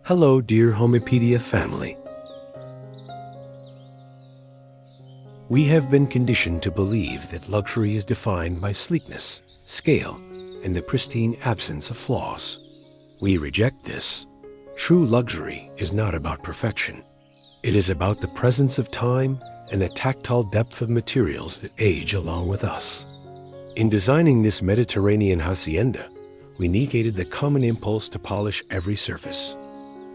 Hello, dear Homepedia family. We have been conditioned to believe that luxury is defined by sleekness, scale, and the pristine absence of flaws. We reject this. True luxury is not about perfection. It is about the presence of time and the tactile depth of materials that age along with us. In designing this Mediterranean hacienda, we negated the common impulse to polish every surface.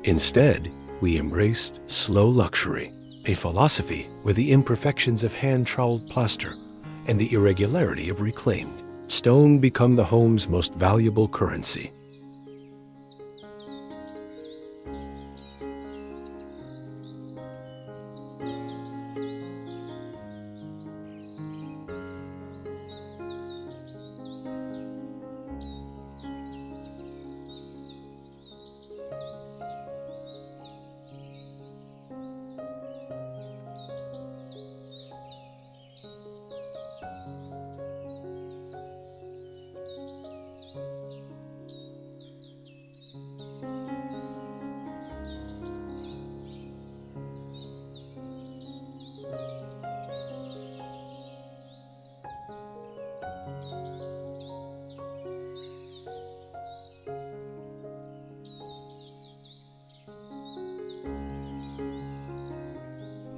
Instead, we embraced slow luxury, a philosophy where the imperfections of hand-troweled plaster and the irregularity of reclaimed stone become the home's most valuable currency.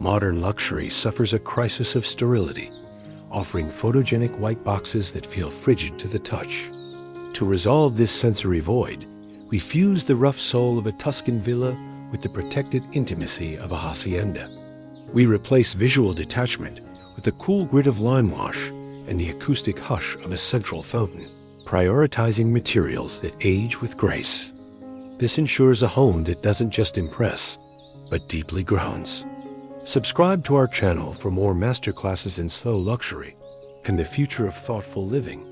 Modern luxury suffers a crisis of sterility, offering photogenic white boxes that feel frigid to the touch. To resolve this sensory void, we fuse the rough soul of a Tuscan villa with the protected intimacy of a hacienda. We replace visual detachment with the cool grit of Limewash and the acoustic hush of a central fountain, prioritizing materials that age with grace. This ensures a home that doesn't just impress, but deeply grounds. Subscribe to our channel for more masterclasses in slow luxury and the future of thoughtful living.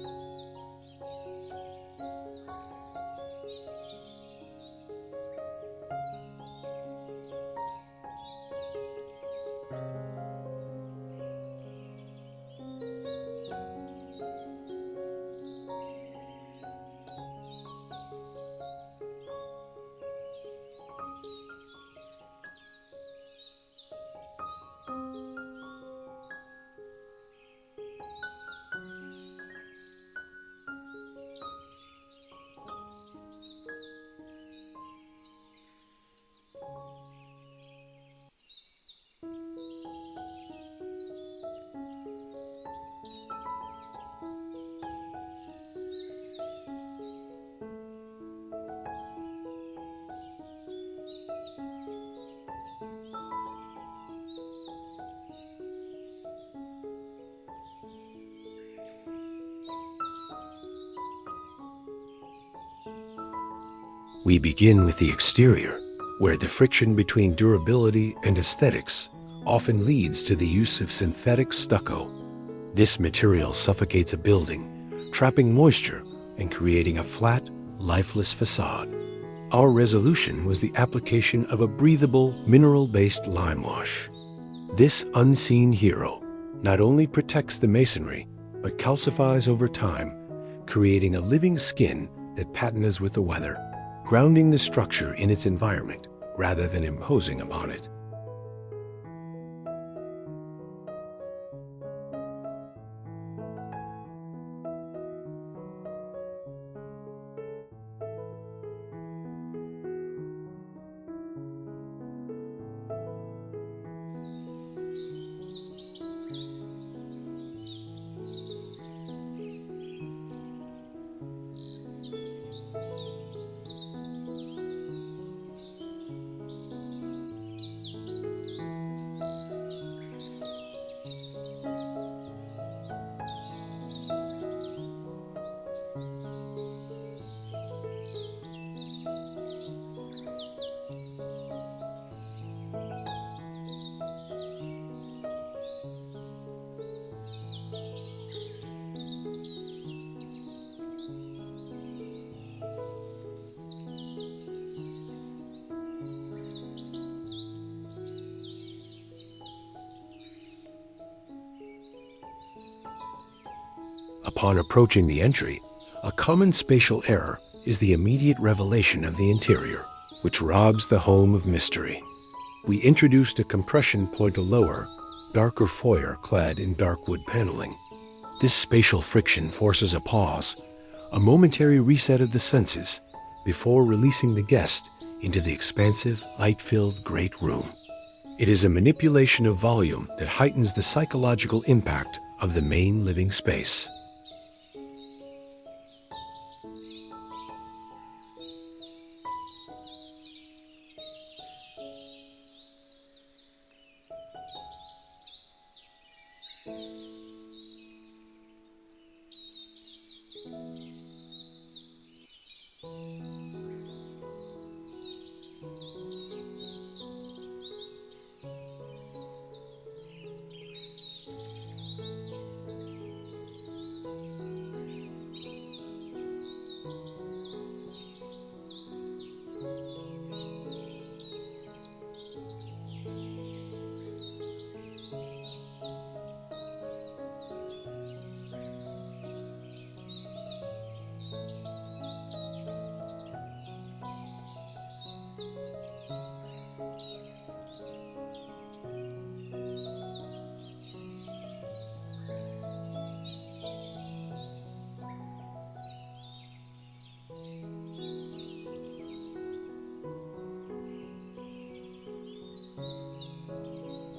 We begin with the exterior, where the friction between durability and aesthetics often leads to the use of synthetic stucco. This material suffocates a building, trapping moisture and creating a flat, lifeless facade. Our resolution was the application of a breathable, mineral-based Limewash. This unseen hero not only protects the masonry, but calcifies over time, creating a living skin that patinas with the weather, grounding the structure in its environment rather than imposing upon it. Upon approaching the entry, a common spatial error is the immediate revelation of the interior. which robs the home of mystery. We introduced a compression point lower, darker foyer clad in dark wood paneling. This spatial friction forces a pause, a momentary reset of the senses, before releasing the guest into the expansive, light-filled great room. It is a manipulation of volume that heightens the psychological impact of the main living space.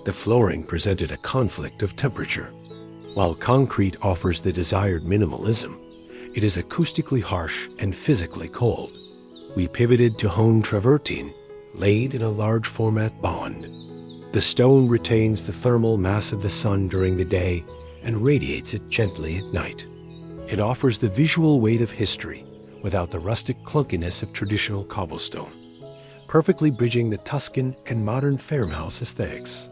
The flooring presented a conflict of temperature. While concrete offers the desired minimalism, it is acoustically harsh and physically cold. We pivoted to honed travertine, laid in a large format bond. The stone retains the thermal mass of the sun during the day and radiates it gently at night. It offers the visual weight of history without the rustic clunkiness of traditional cobblestone, perfectly bridging the Tuscan and modern farmhouse aesthetics.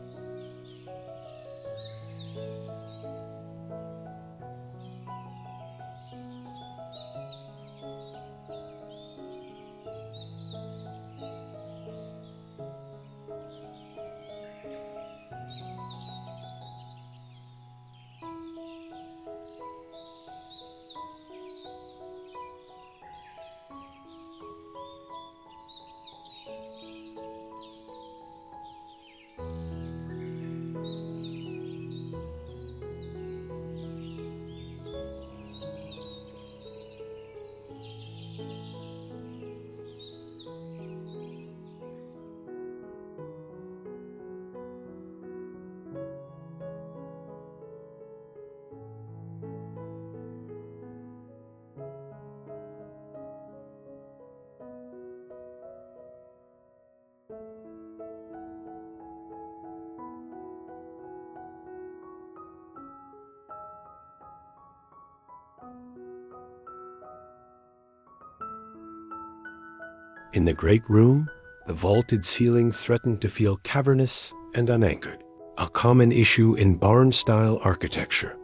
In the great room, the vaulted ceiling threatened to feel cavernous and unanchored, a common issue in barn-style architecture.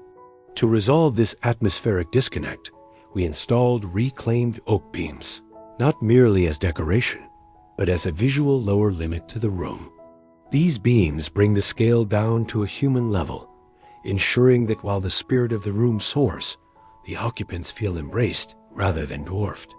To resolve this atmospheric disconnect, we installed reclaimed oak beams, not merely as decoration, but as a visual lower limit to the room. These beams bring the scale down to a human level, ensuring that while the spirit of the room soars, the occupants feel embraced rather than dwarfed.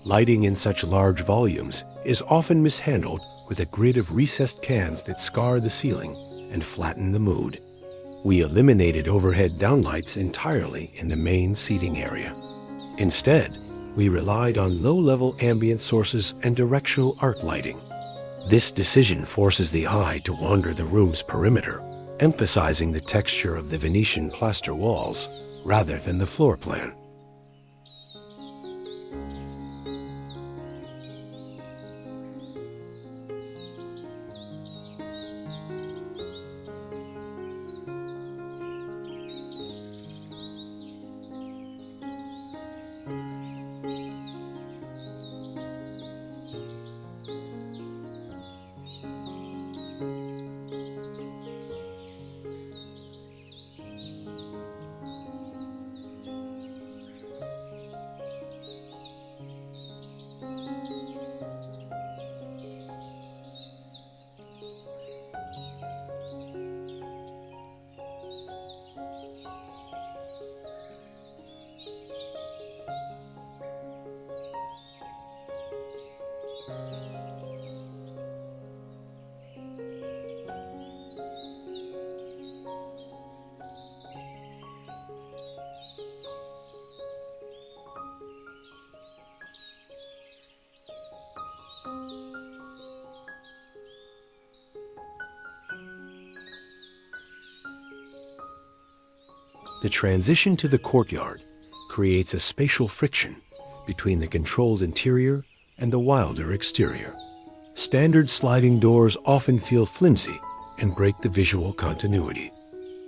Lighting in such large volumes is often mishandled with a grid of recessed cans that scar the ceiling and flatten the mood. We eliminated overhead downlights entirely in the main seating area. Instead, we relied on low-level ambient sources and directional arc lighting. This decision forces the eye to wander the room's perimeter, emphasizing the texture of the Venetian plaster walls rather than the floor plan. The transition to the courtyard creates a spatial friction between the controlled interior and the wilder exterior. Standard sliding doors often feel flimsy and break the visual continuity.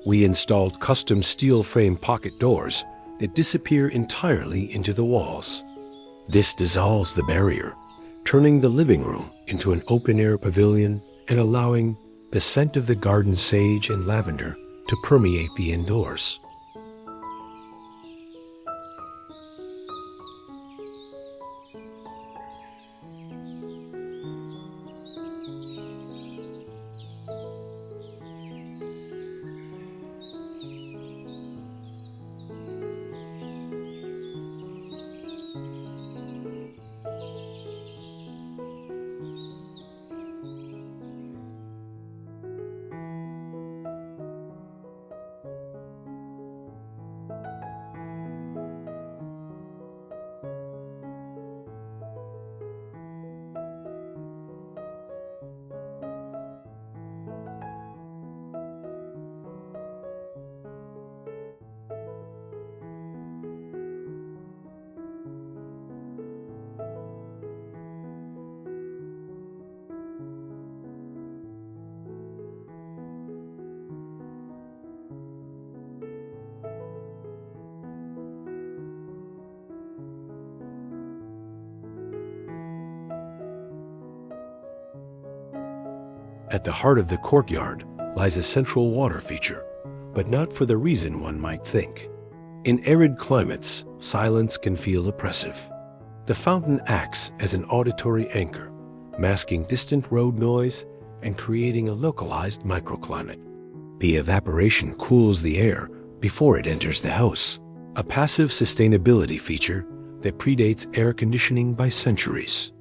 We installed custom steel frame pocket doors that disappear entirely into the walls. This dissolves the barrier, turning the living room into an open-air pavilion and allowing the scent of the garden sage and lavender to permeate the indoors. At the heart of the courtyard lies a central water feature, but not for the reason one might think. In arid climates, silence can feel oppressive. The fountain acts as an auditory anchor, masking distant road noise and creating a localized microclimate. The evaporation cools the air before it enters the house, a passive sustainability feature that predates air conditioning by centuries.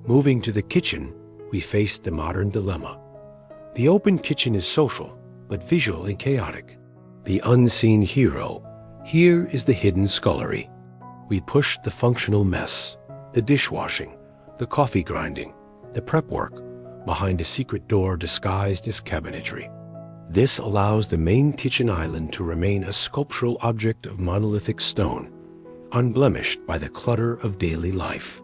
Moving to the kitchen, we faced the modern dilemma. The open kitchen is social, but visually chaotic. The unseen hero, here is the hidden scullery. We pushed the functional mess, the dishwashing, the coffee grinding, the prep work, behind a secret door disguised as cabinetry. This allows the main kitchen island to remain a sculptural object of monolithic stone, unblemished by the clutter of daily life.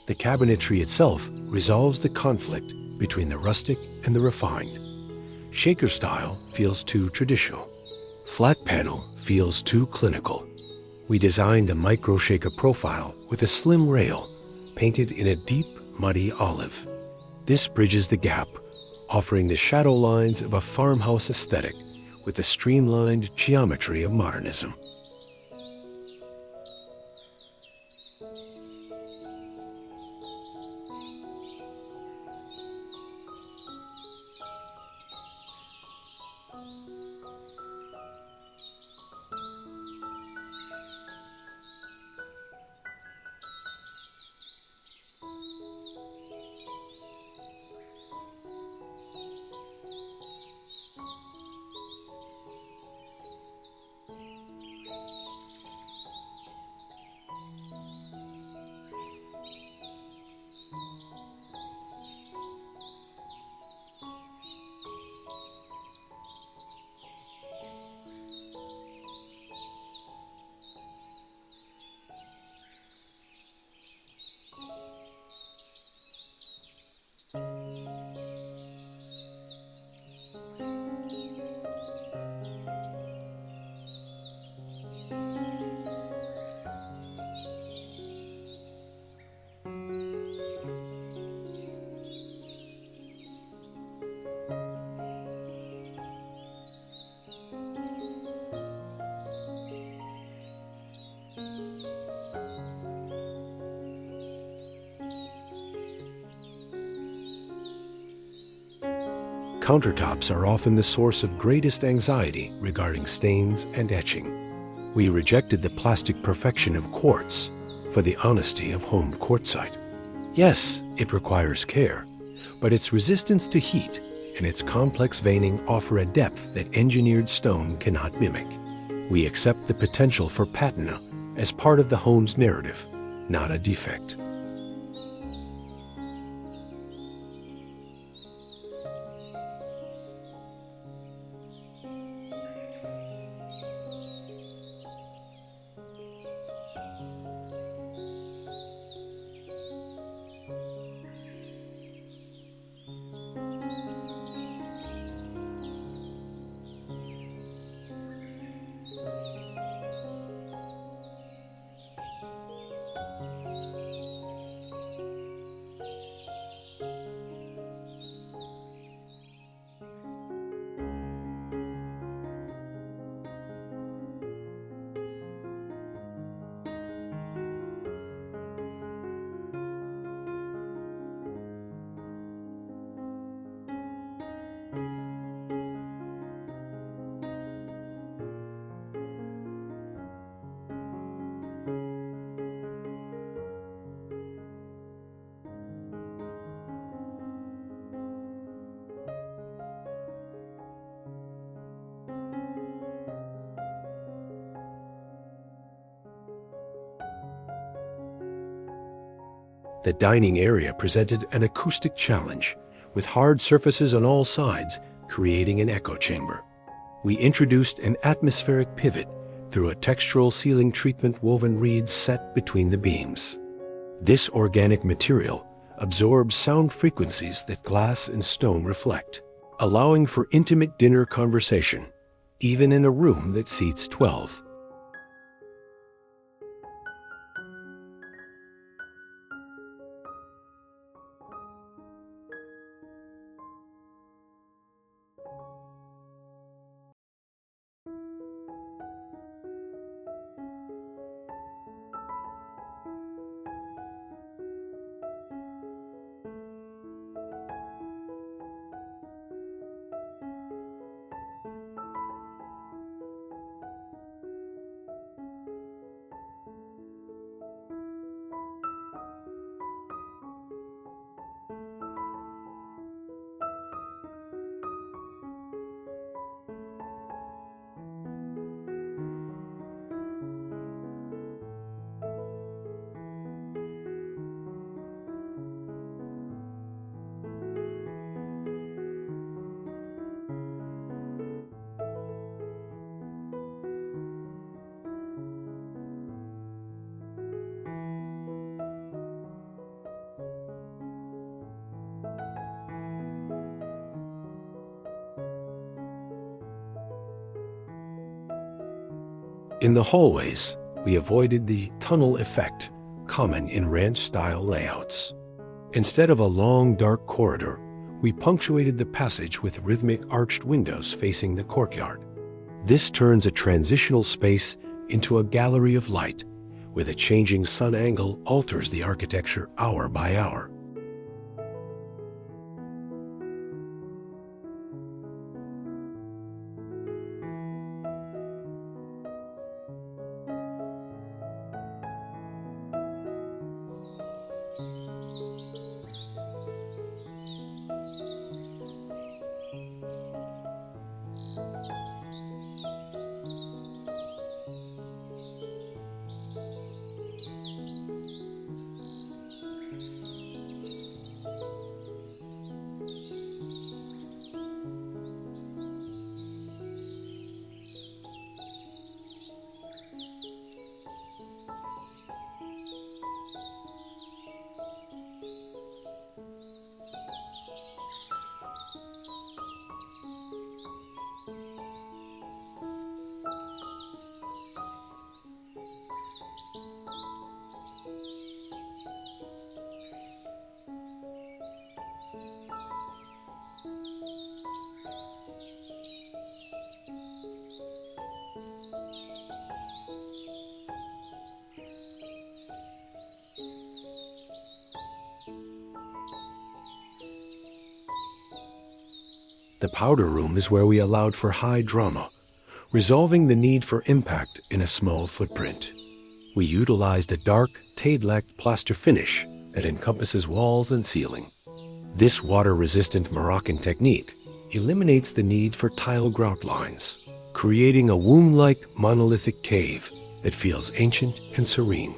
The cabinetry itself resolves the conflict between the rustic and the refined. Shaker style feels too traditional. Flat panel feels too clinical. We designed a micro shaker profile with a slim rail painted in a deep, muddy olive. This bridges the gap, offering the shadow lines of a farmhouse aesthetic with the streamlined geometry of modernism. Countertops are often the source of greatest anxiety regarding stains and etching. We rejected the plastic perfection of quartz for the honesty of home quartzite. Yes, it requires care, but its resistance to heat and its complex veining offer a depth that engineered stone cannot mimic. We accept the potential for patina as part of the home's narrative, not a defect. The dining area presented an acoustic challenge with hard surfaces on all sides, creating an echo chamber. We introduced an atmospheric pivot through a textural ceiling treatment woven reeds set between the beams. This organic material absorbs sound frequencies that glass and stone reflect, allowing for intimate dinner conversation, even in a room that seats 12. In the hallways, we avoided the tunnel effect common in ranch-style layouts. Instead of a long, dark corridor, we punctuated the passage with rhythmic arched windows facing the courtyard. This turns a transitional space into a gallery of light, where the changing sun angle alters the architecture hour by hour. The powder room is where we allowed for high drama, resolving the need for impact in a small footprint. We utilized a dark, Tadelect plaster finish that encompasses walls and ceiling. This water-resistant Moroccan technique eliminates the need for tile grout lines, creating a womb-like monolithic cave that feels ancient and serene.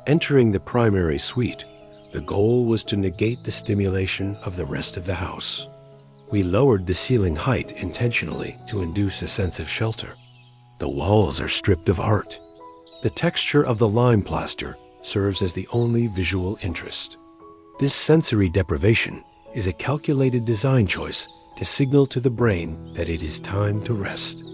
Entering the primary suite, The goal was to negate the stimulation of the rest of the house. We lowered the ceiling height intentionally to induce a sense of shelter. The walls are stripped of art. The texture of the lime plaster serves as the only visual interest. This sensory deprivation is a calculated design choice to signal to the brain that it is time to rest.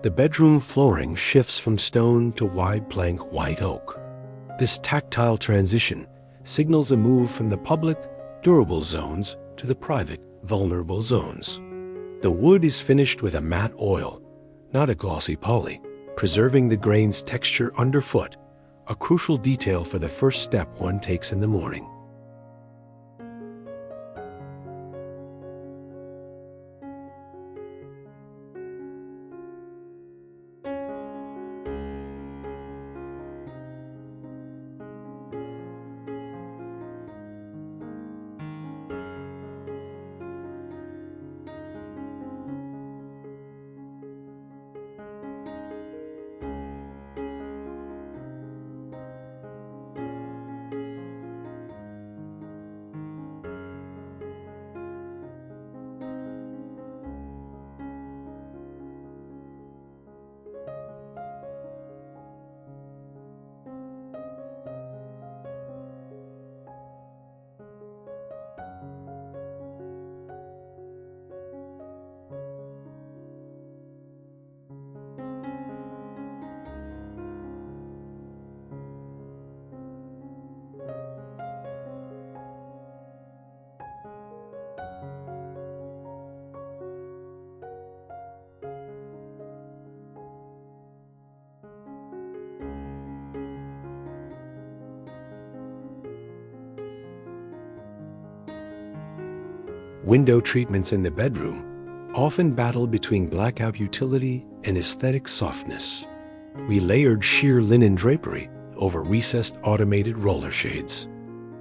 The bedroom flooring shifts from stone to wide plank white oak. This tactile transition signals a move from the public, durable zones to the private, vulnerable zones. The wood is finished with a matte oil, not a glossy poly, preserving the grain's texture underfoot, a crucial detail for the first step one takes in the morning. Window treatments in the bedroom often battle between blackout utility and aesthetic softness. We layered sheer linen drapery over recessed automated roller shades.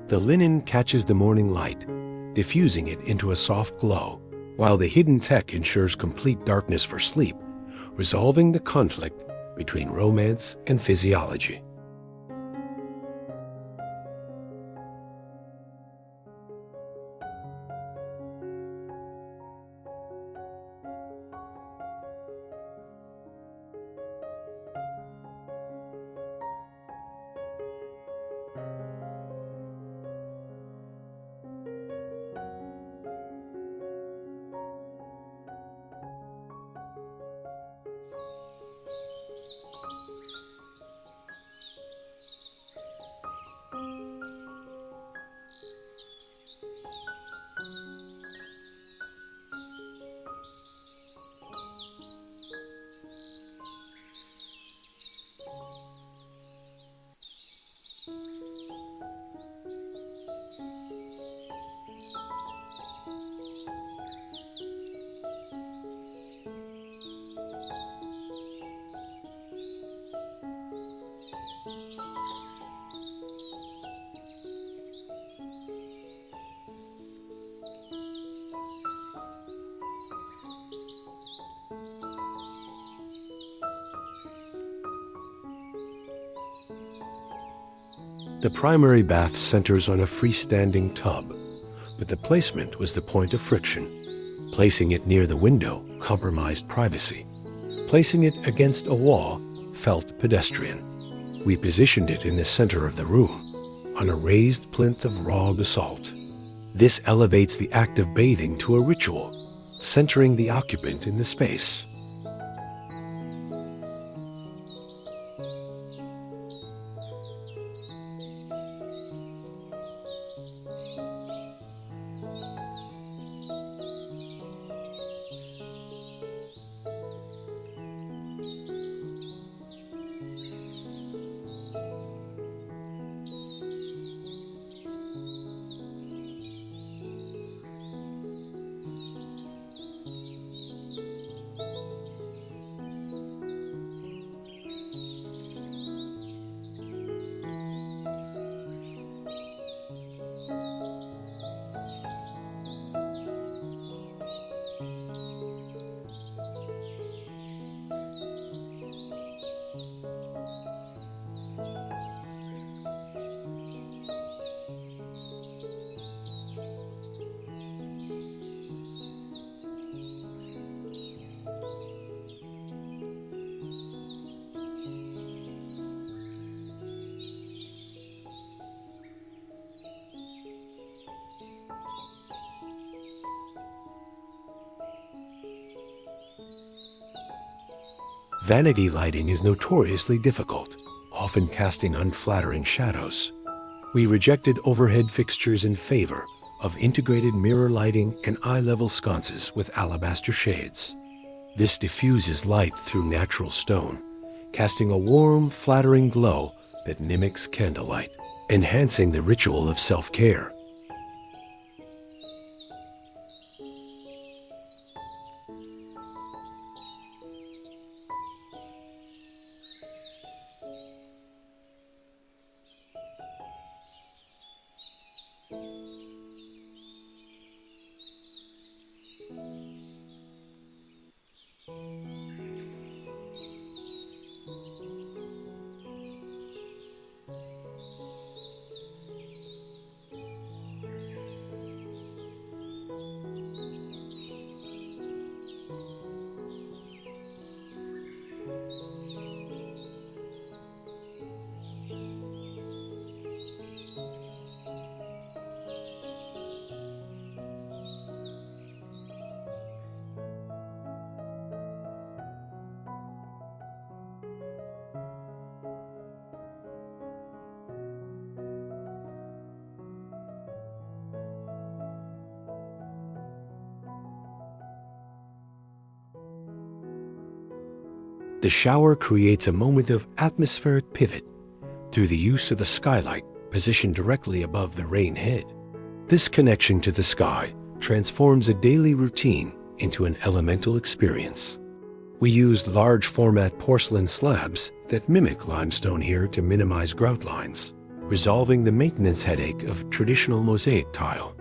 The linen catches the morning light, diffusing it into a soft glow, while the hidden tech ensures complete darkness for sleep, resolving the conflict between romance and physiology. The primary bath centers on a freestanding tub, but the placement was the point of friction. Placing it near the window compromised privacy. Placing it against a wall felt pedestrian. We positioned it in the center of the room, on a raised plinth of raw basalt. This elevates the act of bathing to a ritual, centering the occupant in the space. Vanity lighting is notoriously difficult, often casting unflattering shadows. We rejected overhead fixtures in favor of integrated mirror lighting and eye-level sconces with alabaster shades. This diffuses light through natural stone, casting a warm, flattering glow that mimics candlelight, enhancing the ritual of self-care. The shower creates a moment of atmospheric pivot through the use of the skylight positioned directly above the rain head. This connection to the sky transforms a daily routine into an elemental experience. We used large format porcelain slabs that mimic limestone here to minimize grout lines, resolving the maintenance headache of traditional mosaic tile.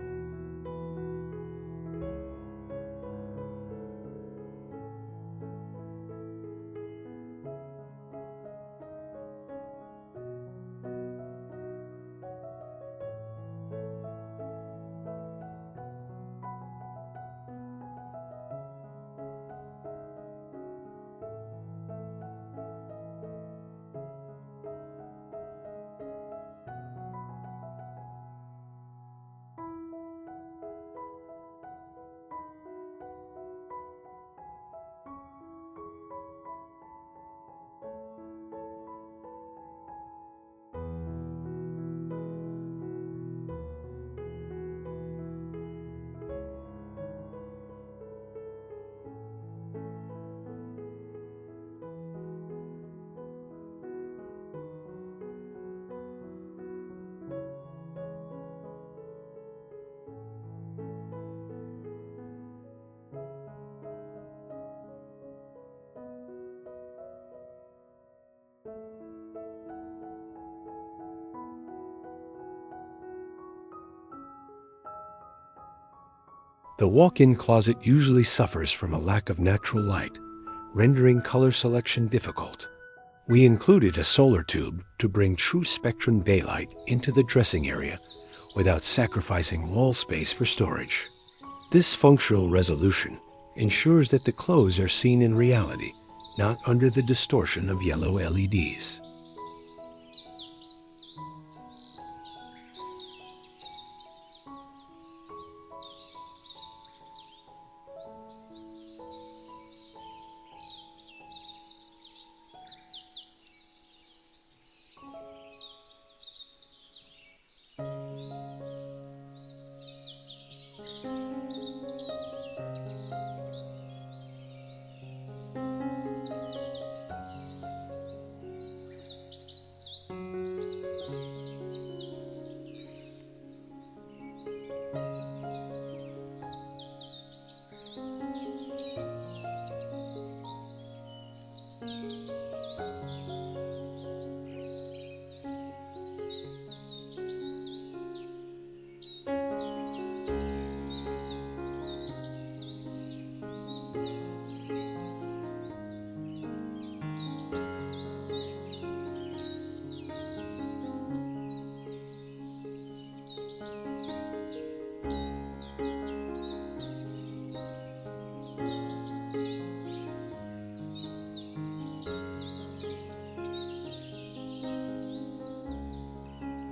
The walk-in closet usually suffers from a lack of natural light, rendering color selection difficult. We included a solar tube to bring true spectrum daylight into the dressing area without sacrificing wall space for storage. This functional resolution ensures that the clothes are seen in reality, not under the distortion of yellow LEDs.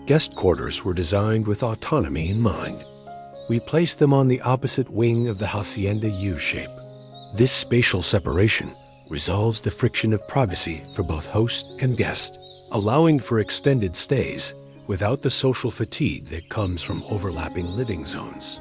Guest quarters were designed with autonomy in mind. We placed them on the opposite wing of the hacienda U-shape. This spatial separation resolves the friction of privacy for both host and guest, allowing for extended stays without the social fatigue that comes from overlapping living zones.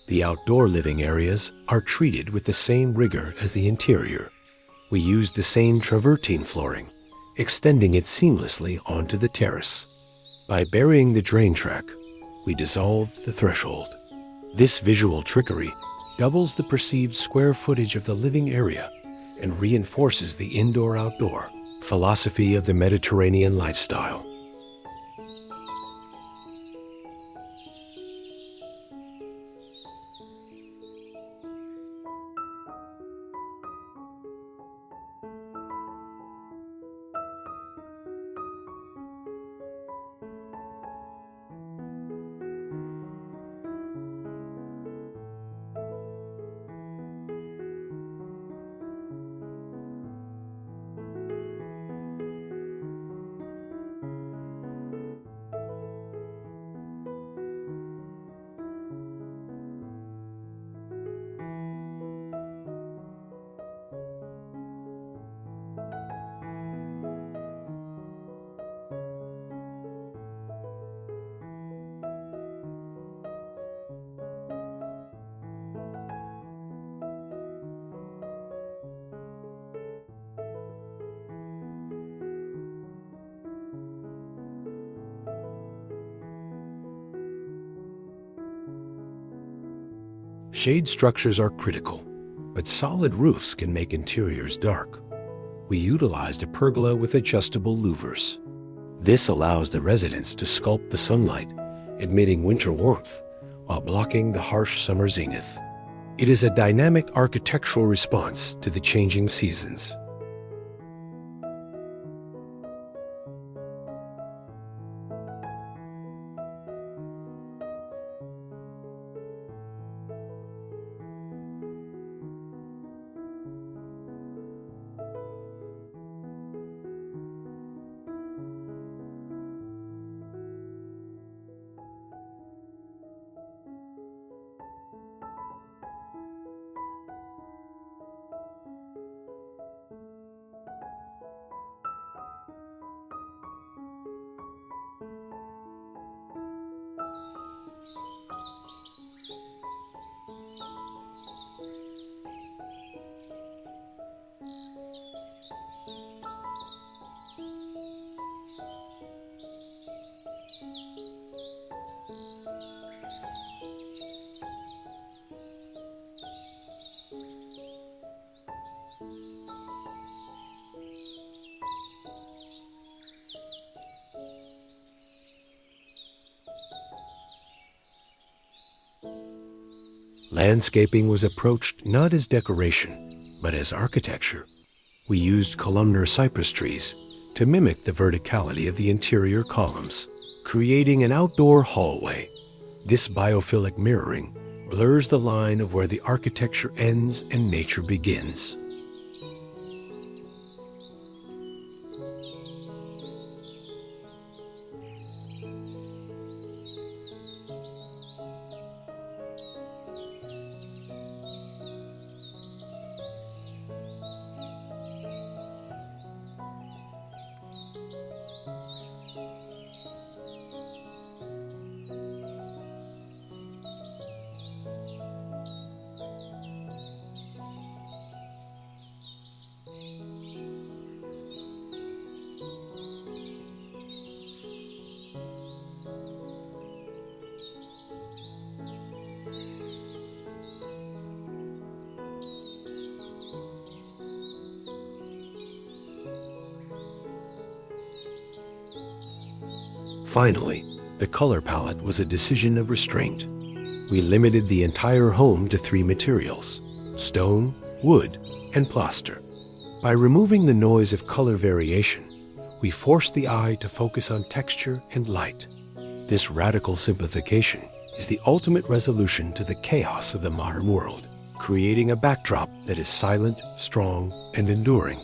The outdoor living areas are treated with the same rigor as the interior. We used the same travertine flooring, extending it seamlessly onto the terrace. By burying the drain track, we dissolved the threshold. This visual trickery doubles the perceived square footage of the living area and reinforces the indoor-outdoor philosophy of the Mediterranean lifestyle. Shade structures are critical, but solid roofs can make interiors dark. We utilized a pergola with adjustable louvers. This allows the residents to sculpt the sunlight, admitting winter warmth while blocking the harsh summer zenith. It is a dynamic architectural response to the changing seasons. Landscaping was approached not as decoration, but as architecture. We used columnar cypress trees to mimic the verticality of the interior columns, creating an outdoor hallway. This biophilic mirroring blurs the line of where the architecture ends and nature begins. Finally, the color palette was a decision of restraint. We limited the entire home to 3 materials: stone, wood, and plaster. By removing the noise of color variation, we forced the eye to focus on texture and light. This radical simplification is the ultimate resolution to the chaos of the modern world, creating a backdrop that is silent, strong, and enduring.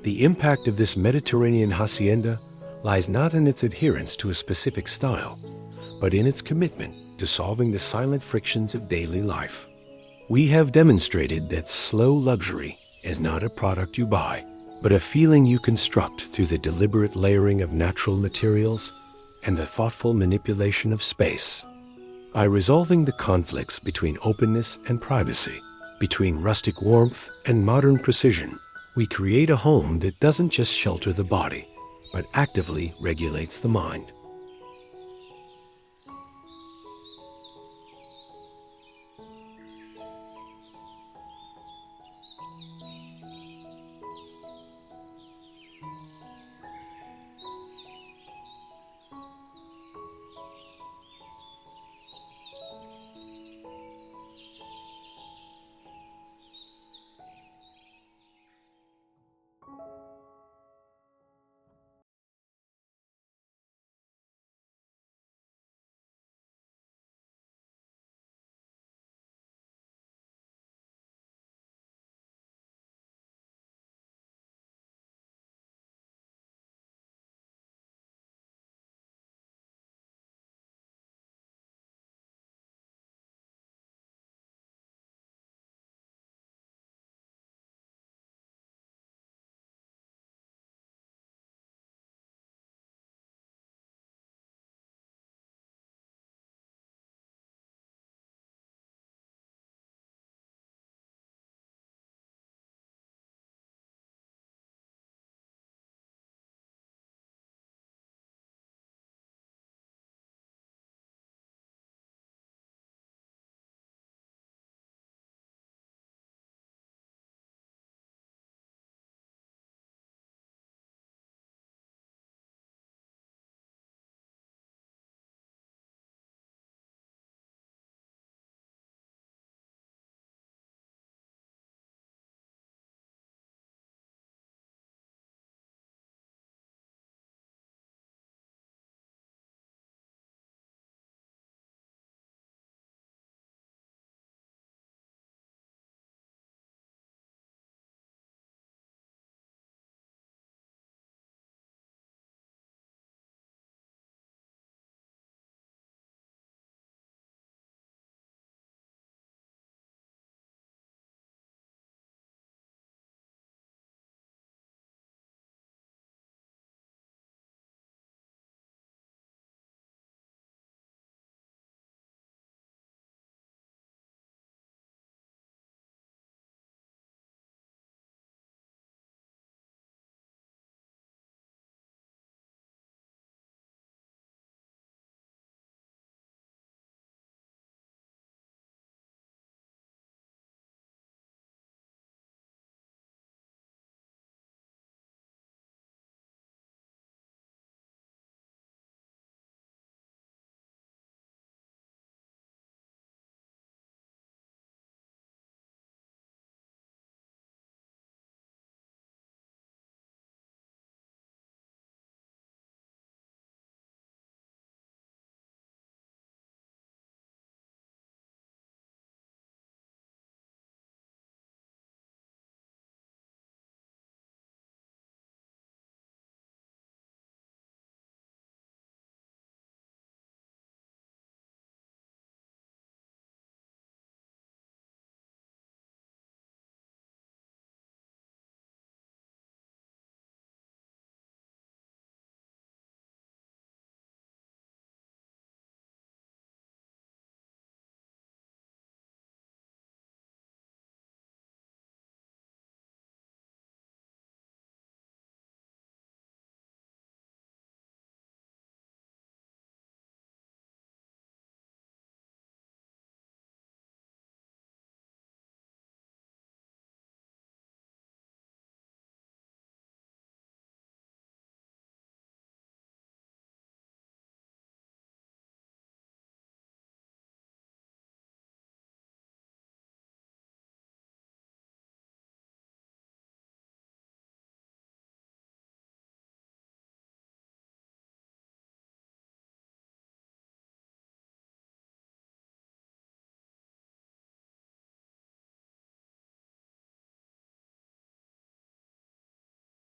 The impact of this Mediterranean hacienda lies not in its adherence to a specific style, but in its commitment to solving the silent frictions of daily life. We have demonstrated that slow luxury is not a product you buy, but a feeling you construct through the deliberate layering of natural materials and the thoughtful manipulation of space. By resolving the conflicts between openness and privacy, between rustic warmth and modern precision, we create a home that doesn't just shelter the body, but actively regulates the mind.